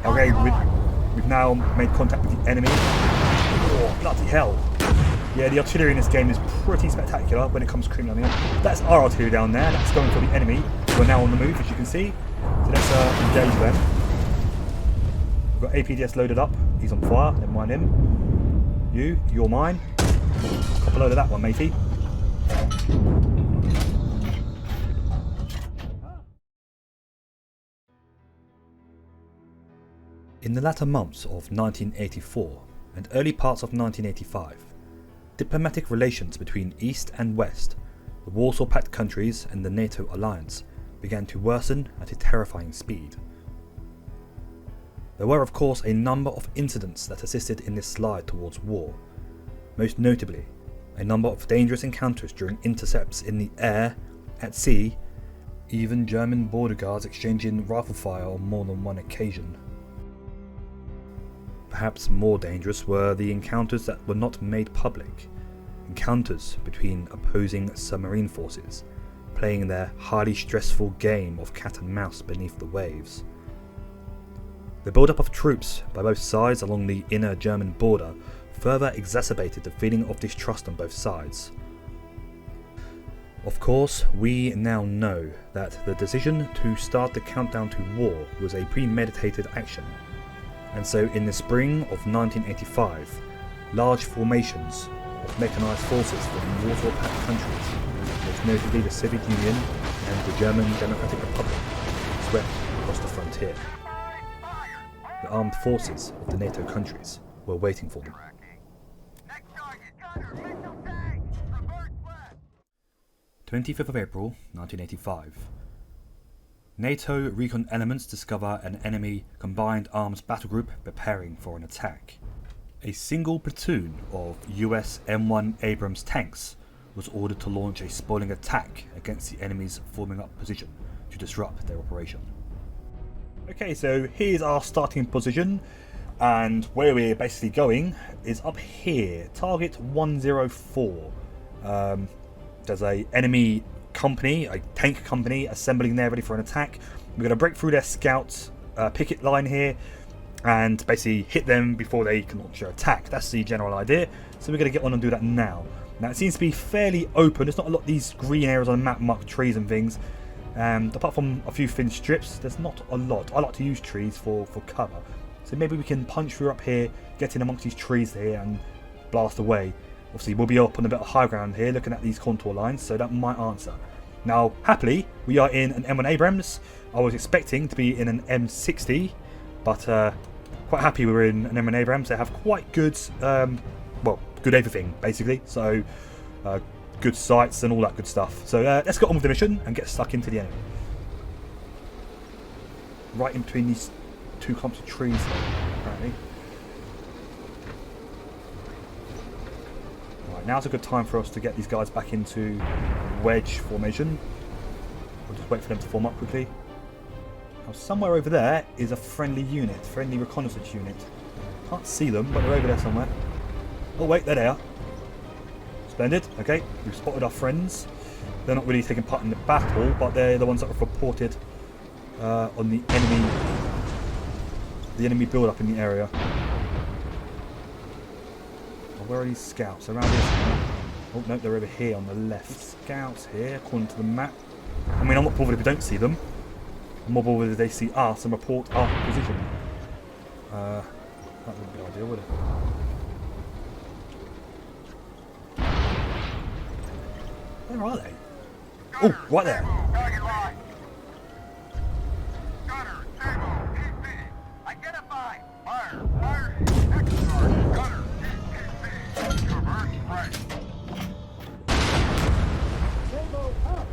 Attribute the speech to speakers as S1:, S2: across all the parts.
S1: Okay, we've now made contact with the enemy. Oh, bloody hell. Yeah, the artillery in this game is pretty spectacular when it comes to creeping on in. That's our artillery down there. That's going for the enemy. We're now on the move, as you can see. So let's engage them. We've got APDS loaded up. He's on fire. Never mind him. You're mine. Couple load of that one, matey. In the latter months of 1984 and early parts of 1985, diplomatic relations between East and West, the Warsaw Pact countries and the NATO alliance began to worsen at a terrifying speed. There were of course a number of incidents that assisted in this slide towards war, most notably a number of dangerous encounters during intercepts in the air, at sea, even German border guards exchanging rifle fire on more than one occasion. Perhaps more dangerous were the encounters that were not made public, encounters between opposing submarine forces, playing their highly stressful game of cat and mouse beneath the waves. The build-up of troops by both sides along the inner German border further exacerbated the feeling of distrust on both sides. Of course, we now know that the decision to start the countdown to war was a premeditated action. And so in the spring of 1985, large formations of mechanized forces from Warsaw Pact countries, most notably the Soviet Union and the German Democratic Republic, swept across the frontier. The armed forces of the NATO countries were waiting for them. 25th of April 1985. NATO recon elements discover an enemy combined arms battle group preparing for an attack. A single platoon of US M1 Abrams tanks was ordered to launch a spoiling attack against the enemy's forming up position to disrupt their operation. Okay, so here's our starting position, and where we're basically going is up here, target 104. There's a enemy company, a tank company, assembling there ready for an attack. We're going to break through their scouts picket line here and basically hit them before they can launch their attack. That's the general idea, so we're going to get on and do that now. Now it seems to be fairly open. There's not a lot of these green areas on the map marked trees and things, apart from a few thin strips. There's not a lot. I like to use trees for cover, so maybe we can punch through up here, get in amongst these trees here and blast away. Obviously we'll be up on a bit of high ground here looking at these contour lines, so that might answer. Now happily we are in an M1 Abrams. I was expecting to be in an M60, but quite happy we're in an M1 Abrams. They have quite good, well, good everything basically, so good sights and all that good stuff. So let's get on with the mission and get stuck into the enemy. Right in between these two clumps of trees apparently. Now's a good time for us to get these guys back into wedge formation. We'll just wait for them to form up quickly. Now somewhere over there is a friendly unit, friendly reconnaissance unit. Can't see them, but they're over there somewhere. Oh wait, there they are. Splendid, okay, we've spotted our friends. They're not really taking part in the battle, but they're the ones that were reported on the enemy build-up in the area. Where are these scouts? Around here somewhere. Oh no, they're over here on the left. Scouts here, according to the map. I mean, I'm not bothered if we don't see them. I'm more bothered if they see us and report our position. That wouldn't be ideal, would it? Where are they? Oh, right there.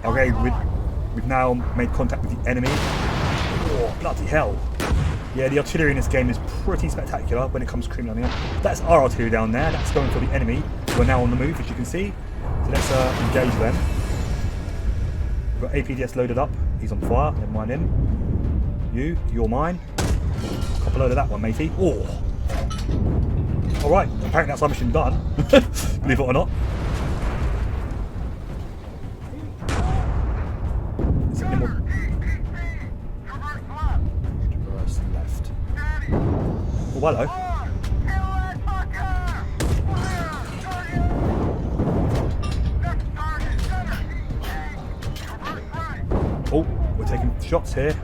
S1: Okay, we've now made contact with the enemy. Oh, bloody hell. Yeah, the artillery in this game is pretty spectacular when it comes to creeping on in. That's our artillery down there. That's going for the enemy. We're now on the move, as you can see. So let's engage them. We've got APDS loaded up. He's on fire. Never mind him. You're mine. Couple load of that one, matey. Oh. Alright, apparently that's our mission done. Believe it or not. Reverse left. hello. Oh, we're taking shots here.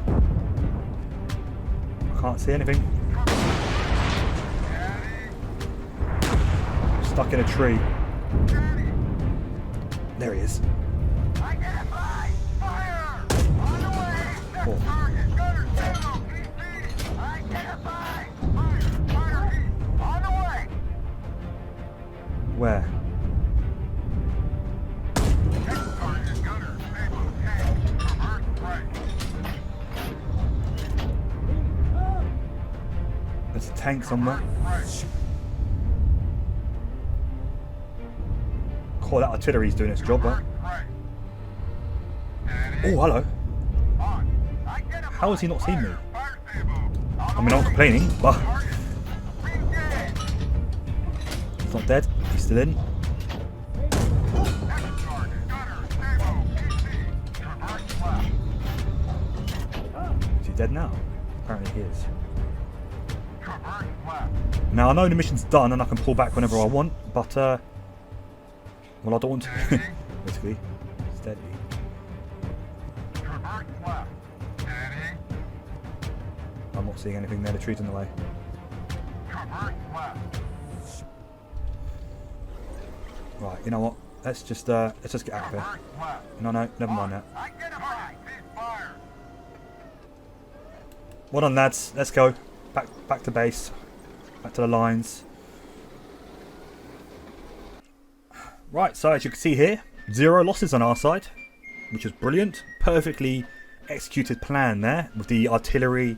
S1: I can't see anything. Stuck in a tree. There he is. Oh. Where? There's a tank somewhere. Oh, that artillery's doing its job, right? Oh, hello. How has he not seen me? I mean, I'm not complaining, but... He's not dead. He's still in. Is he dead now? Apparently he is. Now, I know the mission's done and I can pull back whenever I want, but... well, I don't want to. Basically. Steady. I'm not seeing anything there. The tree's in the way. Right, you know what? Let's just get out of here. No, never mind that. Well done, lads. Let's go. Back to base. Back to the lines. Right, so as you can see here, 0 losses on our side, which is brilliant. Perfectly executed plan there with the artillery,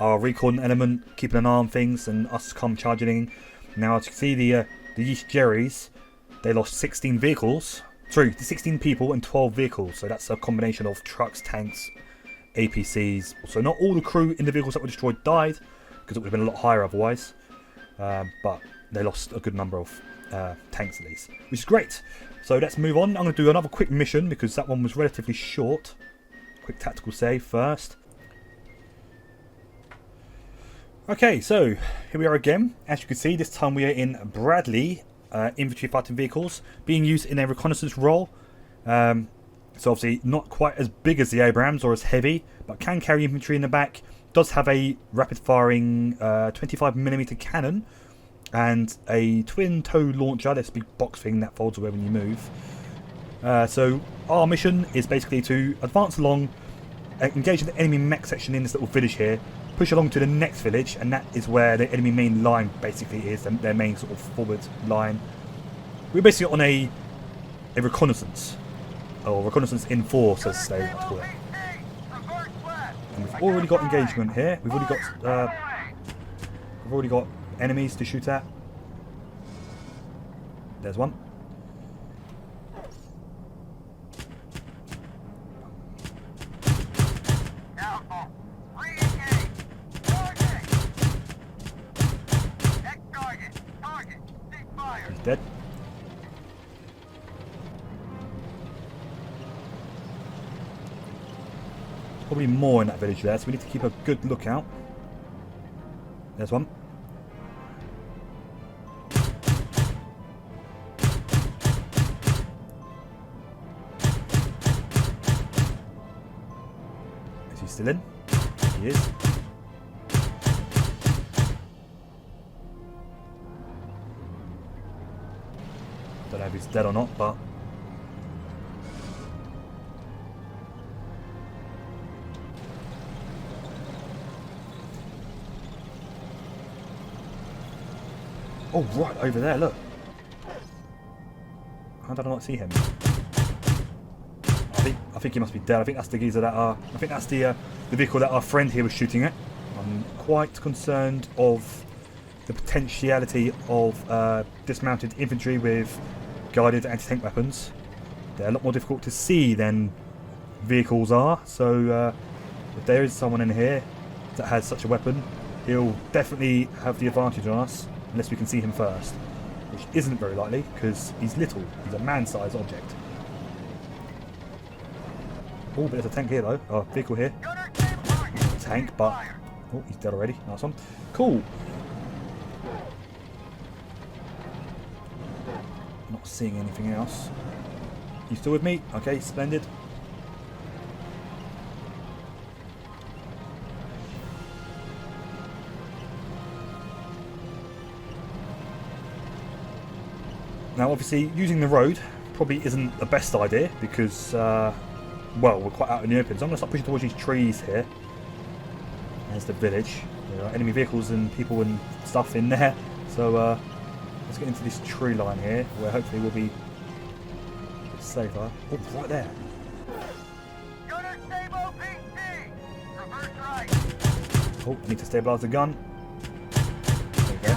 S1: our recon element, keeping an eye on things, and us come charging in. Now, as you can see, the Yeast Jerrys, they lost 16 vehicles. Sorry, 16 people and 12 vehicles. So that's a combination of trucks, tanks, APCs. So not all the crew in the vehicles that were destroyed died, because it would have been a lot higher otherwise. But they lost a good number of tanks at least, which is great. So let's move on. I'm going to do another quick mission because that one was relatively short. Quick tactical save first. Okay, so here we are again. As you can see, this time we are in Bradley infantry fighting vehicles being used in a reconnaissance role. So obviously not quite as big as the Abrams or as heavy, but can carry infantry in the back. Does have a rapid firing 25mm cannon and a twin tow launcher, this big box thing that folds away when you move. So our mission is basically to advance along, engage the enemy mech section in this little village here, push along to the next village, and that is where the enemy main line basically is, their main sort of forward line. We're basically on a reconnaissance, or reconnaissance in force as they like to call it. And we've already got engagement here. We've already got enemies to shoot at. There's one. He's dead. Probably more in that village there, so we need to keep a good lookout. There's one. Is he still in? He is. Don't know if he's dead or not, but oh, right over there, look. How did I not see him? I think he must be dead. I think that's the geezer that I think that's the vehicle that our friend here was shooting at. I'm quite concerned of the potentiality of dismounted infantry with guided anti-tank weapons. They're a lot more difficult to see than vehicles are, so if there is someone in here that has such a weapon, he'll definitely have the advantage on us. Unless we can see him first, which isn't very likely because he's little. He's a man-sized object. Oh, but there's a tank here though. Oh, vehicle here. Tank, but oh, he's dead already. Nice one. Cool. Not seeing anything else. You still with me? Okay, splendid. Now obviously using the road probably isn't the best idea because well, we're quite out in the open, so I'm going to start pushing towards these trees here. There's the village. There are enemy vehicles and people and stuff in there, so let's get into this tree line here where hopefully we'll be a bit safer. Oh, right there. Oh, I need to stabilise the gun. There we go.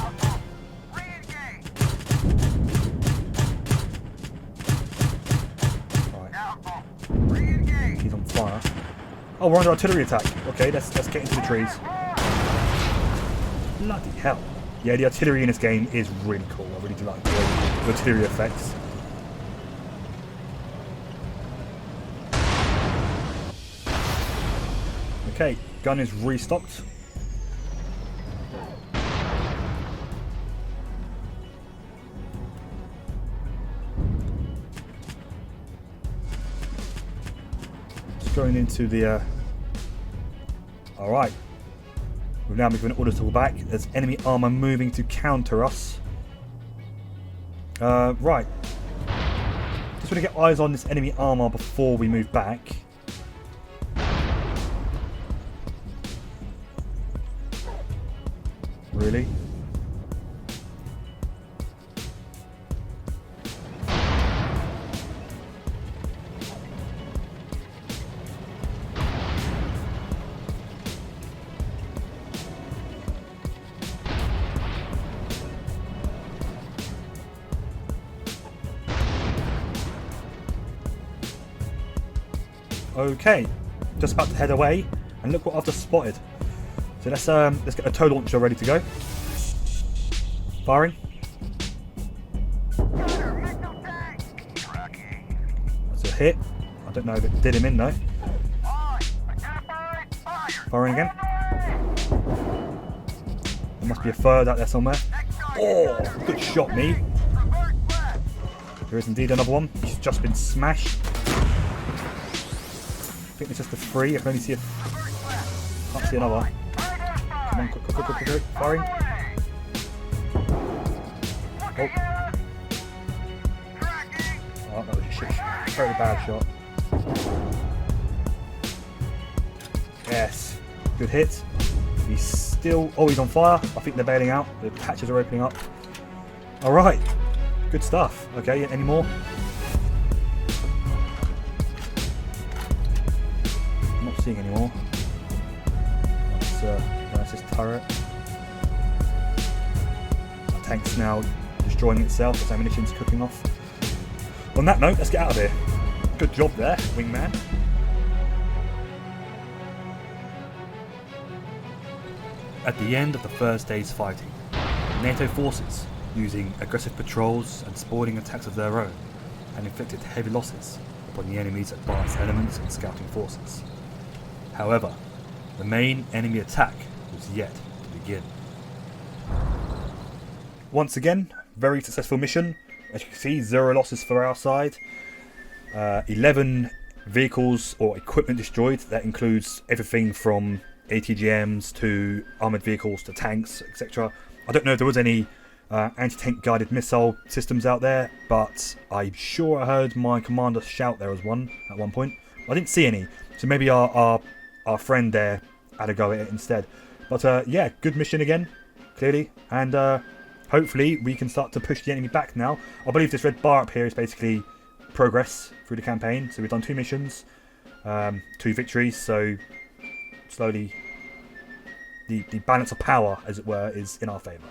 S1: He's on fire. Oh, we're under artillery attack. Okay, let's get into the trees. Bloody hell. Yeah, the artillery in this game is really cool. I really do like the artillery effects. Okay, gun is restocked. Going into the alright, we've now been given orders to pull back. There's enemy armour moving to counter us. Right, just want to get eyes on this enemy armour before we move back. Really? Okay, just about to head away, and look what I've just spotted. So let's get a tow launcher ready to go. Firing. That's a hit. I don't know if it did him in though. Firing again. There must be a third out there somewhere. Oh, good shot, me. There is indeed another one. He's just been smashed. I think it's just a 3. I can only see a... can't see another. Come on, quick. Firing. Oh. Oh, that was a shit. Very bad shot. Yes. Good hit. He's still... oh, he's on fire. I think they're bailing out. The patches are opening up. Alright. Good stuff. Okay, any more? Seeing anymore. That's his turret. Our tank's now destroying itself as ammunition's cooking off. On that note, let's get out of here. Good job there, wingman. At the end of the first day's fighting, NATO forces, using aggressive patrols and spoiling attacks of their own, had inflicted heavy losses upon the enemy's advanced elements and scouting forces. However, the main enemy attack was yet to begin. Once again, very successful mission. As you can see, 0 losses for our side. 11 vehicles or equipment destroyed. That includes everything from ATGMs to armoured vehicles to tanks, etc. I don't know if there was any anti-tank guided missile systems out there, but I'm sure I heard my commander shout there was one at one point. I didn't see any, so maybe our friend there had a go at it instead. But yeah, good mission again, clearly. And hopefully we can start to push the enemy back now. I believe this red bar up here is basically progress through the campaign. So we've done 2 missions, 2 victories. So slowly the balance of power, as it were, is in our favour.